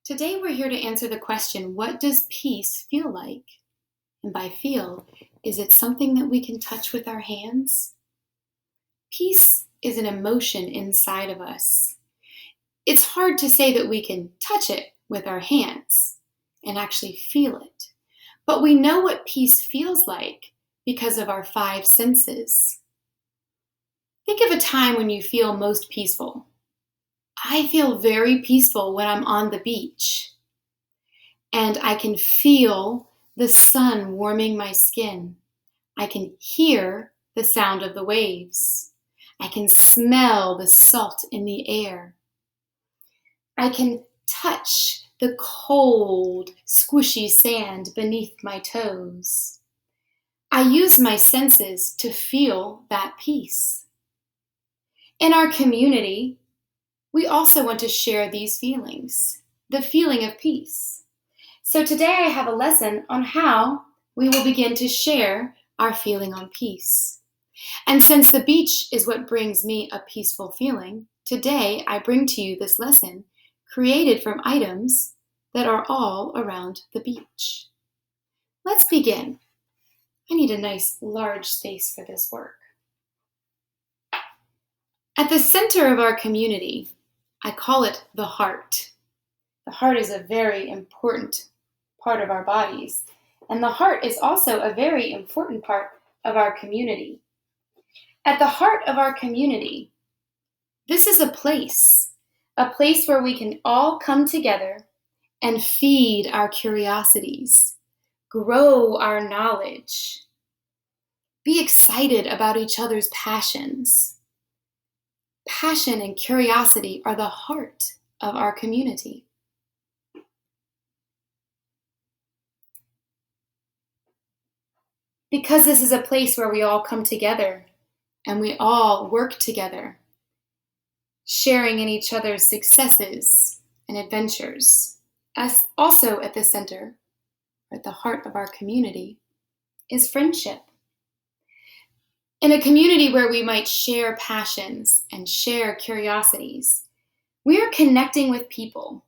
Today we're here to answer the question, what does peace feel like? And by feel, is it something that we can touch with our hands? Peace is an emotion inside of us. It's hard to say that we can touch it with our hands and actually feel it. But we know what peace feels like because of our five senses. Think of a time when you feel most peaceful. I feel very peaceful when I'm on the beach and I can feel the sun warming my skin. I can hear the sound of the waves. I can smell the salt in the air. I can touch the cold, squishy sand beneath my toes. I use my senses to feel that peace. In our community, we also want to share these feelings, the feeling of peace. So today I have a lesson on how we will begin to share our feeling on peace. And since the beach is what brings me a peaceful feeling, today I bring to you this lesson created from items that are all around the beach. Let's begin. I need a nice large space for this work. At the center of our community, I call it the heart. The heart is a very important part of our bodies, and the heart is also a very important part of our community. At the heart of our community, this is a place where we can all come together and feed our curiosities, grow our knowledge, be excited about each other's passions. Passion and curiosity are the heart of our community. Because this is a place where we all come together and we all work together, sharing in each other's successes and adventures. As also at the center, or at the heart of our community, is friendship. In a community where we might share passions and share curiosities, we are connecting with people.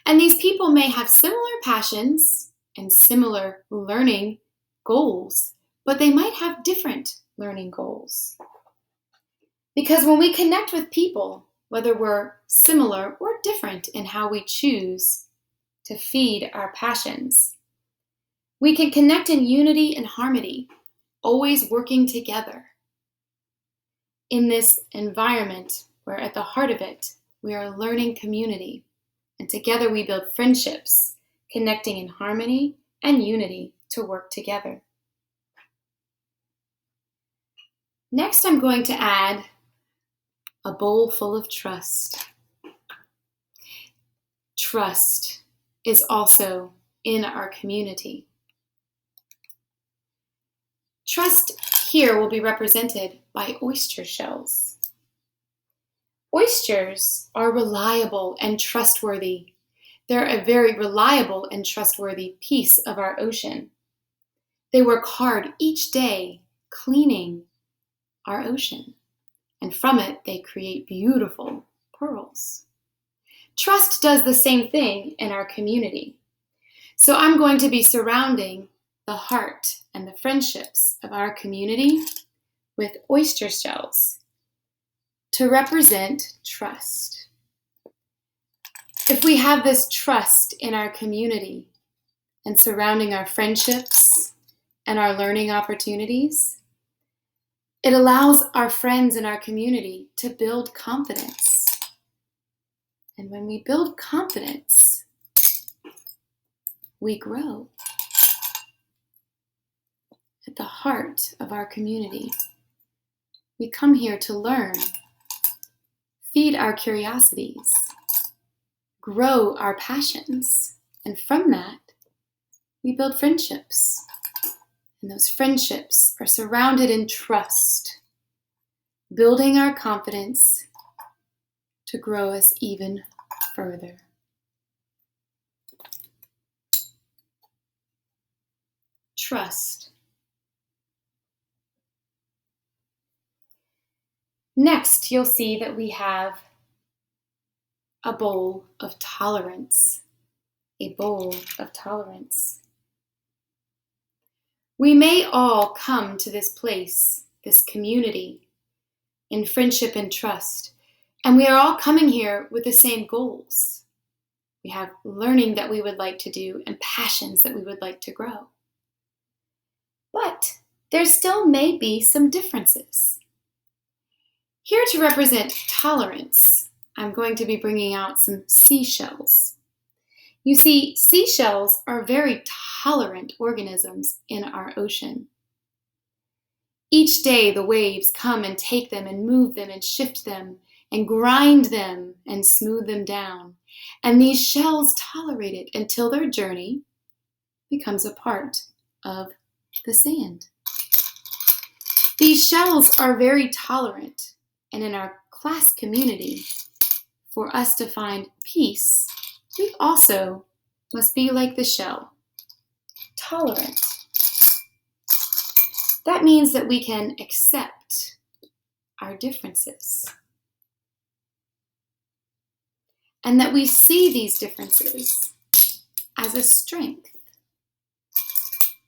And these people may have similar passions and similar learning goals, but they might have different learning goals. Because when we connect with people, whether we're similar or different in how we choose to feed our passions, we can connect in unity and harmony, always working together. In this environment where at the heart of it, we are learning community, and together we build friendships, connecting in harmony and unity to work together. Next, I'm going to add a bowl full of trust. Trust is also in our community. Trust here will be represented by oyster shells. Oysters are reliable and trustworthy. They're a very reliable and trustworthy piece of our ocean. They work hard each day cleaning our ocean, and from it they create beautiful pearls. Trust does the same thing in our community. So I'm going to be surrounding the heart and the friendships of our community with oyster shells to represent trust. If we have this trust in our community and surrounding our friendships and our learning opportunities, it allows our friends in our community to build confidence. And when we build confidence, we grow. At the heart of our community, we come here to learn, feed our curiosities, grow our passions, and from that, we build friendships. And those friendships are surrounded in trust, building our confidence to grow us even further. Trust. Next, you'll see that we have a bowl of tolerance. a bowl of tolerance. We may all come to this place, this community, in friendship and trust, and we are all coming here with the same goals. We have learning that we would like to do and passions that we would like to grow. But there still may be some differences. Here to represent tolerance, I'm going to be bringing out some seashells. You see, seashells are very tolerant organisms in our ocean. Each day the waves come and take them and move them and shift them and grind them and smooth them down. And these shells tolerate it until their journey becomes a part of the sand. These shells are very tolerant, and in our class community, for us to find peace, we also must be like the shell, tolerant. That means that we can accept our differences, and that we see these differences as a strength,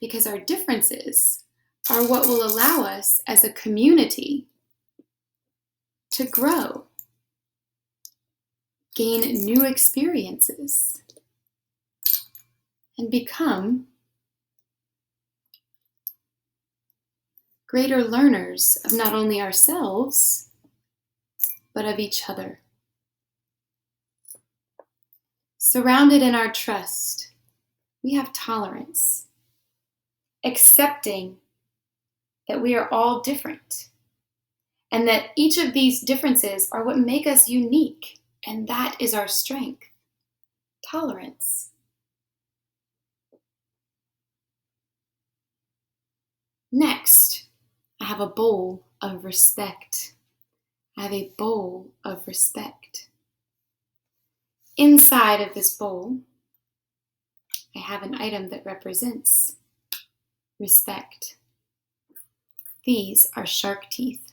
because our differences are what will allow us as a community to grow, gain new experiences, and become greater learners of not only ourselves, but of each other. Surrounded in our trust, we have tolerance, accepting that we are all different, and that each of these differences are what make us unique, and that is our strength, tolerance. Next, I have a bowl of respect. I have a bowl of respect. Inside of this bowl, I have an item that represents respect. These are shark teeth.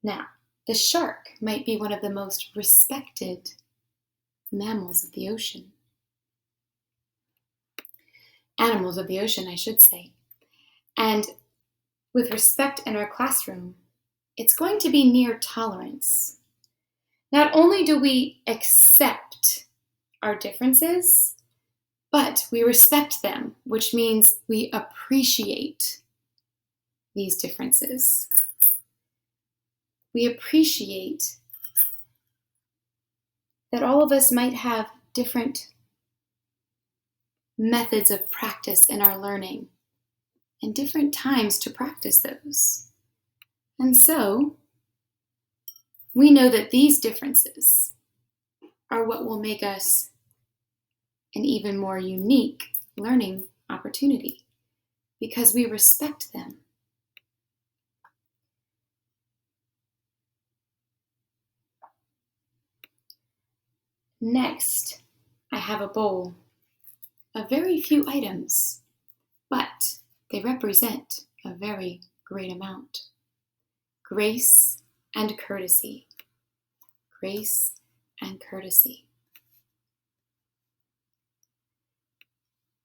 Now, the shark might be one of the most respected mammals of the ocean. Animals of the ocean, I should say. And with respect in our classroom, it's going to be near tolerance. Not only do we accept our differences, but we respect them, which means we appreciate these differences. We appreciate that all of us might have different methods of practice in our learning and different times to practice those. And so, we know that these differences are what will make us an even more unique learning opportunity because we respect them. Next, I have a bowl of very few items, but they represent a very great amount. Grace and courtesy. Grace and courtesy.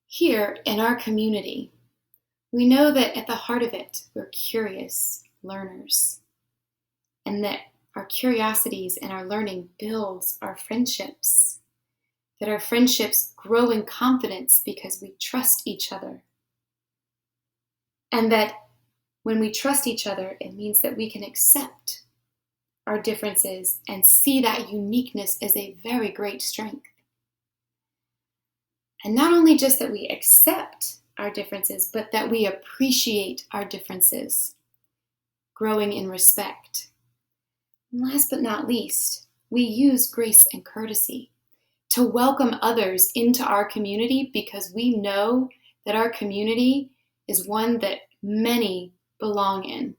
Here in our community, we know that at the heart of it, we're curious learners, and that our curiosities and our learning builds our friendships, that our friendships grow in confidence because we trust each other. And that when we trust each other, it means that we can accept our differences and see that uniqueness as a very great strength. And not only just that we accept our differences, but that we appreciate our differences, growing in respect. And last but not least, we use grace and courtesy to welcome others into our community because we know that our community is one that many belong in,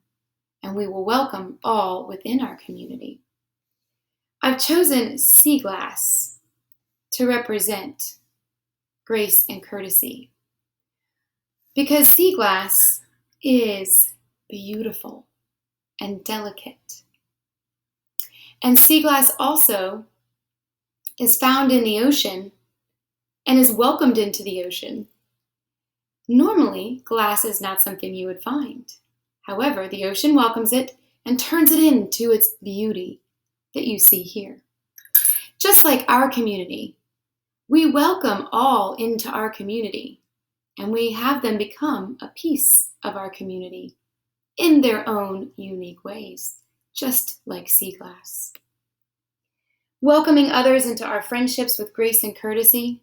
and we will welcome all within our community. I've chosen sea glass to represent grace and courtesy because sea glass is beautiful and delicate. And sea glass also is found in the ocean and is welcomed into the ocean. Normally, glass is not something you would find. However, the ocean welcomes it and turns it into its beauty that you see here. Just like our community, we welcome all into our community, and we have them become a piece of our community in their own unique ways, just like sea glass. Welcoming others into our friendships with grace and courtesy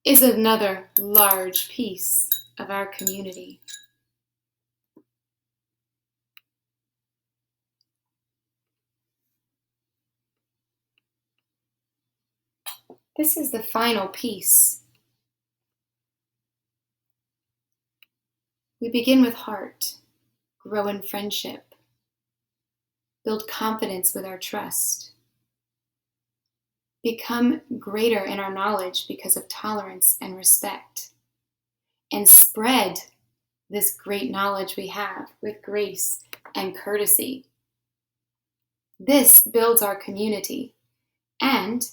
is another large piece of our community. This is the final piece. We begin with heart, grow in friendship, build confidence with our trust, become greater in our knowledge because of tolerance and respect, and spread this great knowledge we have with grace and courtesy. This builds our community, and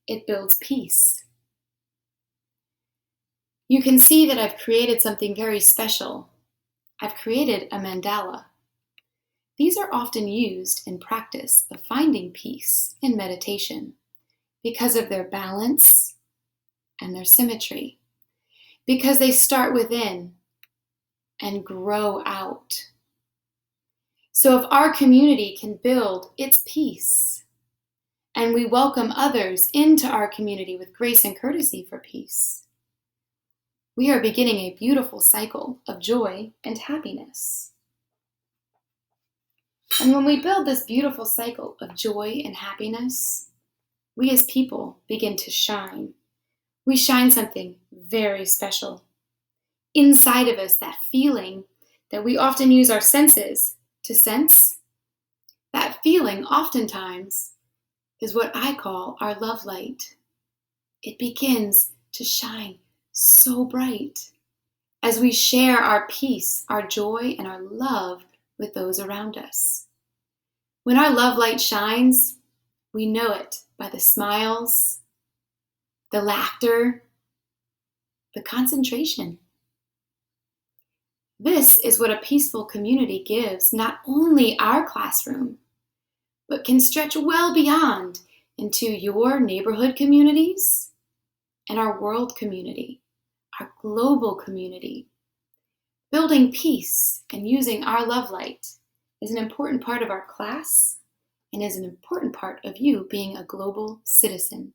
it builds peace. You can see that I've created something very special. I've created a mandala. These are often used in practice of finding peace in meditation because of their balance and their symmetry, because they start within and grow out. So if our community can build its peace, and we welcome others into our community with grace and courtesy for peace, we are beginning a beautiful cycle of joy and happiness. And when we build this beautiful cycle of joy and happiness, we as people begin to shine. We shine something very special. Inside of us, that feeling that we often use our senses to sense, that feeling oftentimes is what I call our love light. It begins to shine so bright as we share our peace, our joy, and our love with those around us. When our love light shines, we know it by the smiles, the laughter, the concentration. This is what a peaceful community gives not only our classroom, but can stretch well beyond into your neighborhood communities and our world community, our global community. Building peace and using our love light is an important part of our class and is an important part of you being a global citizen.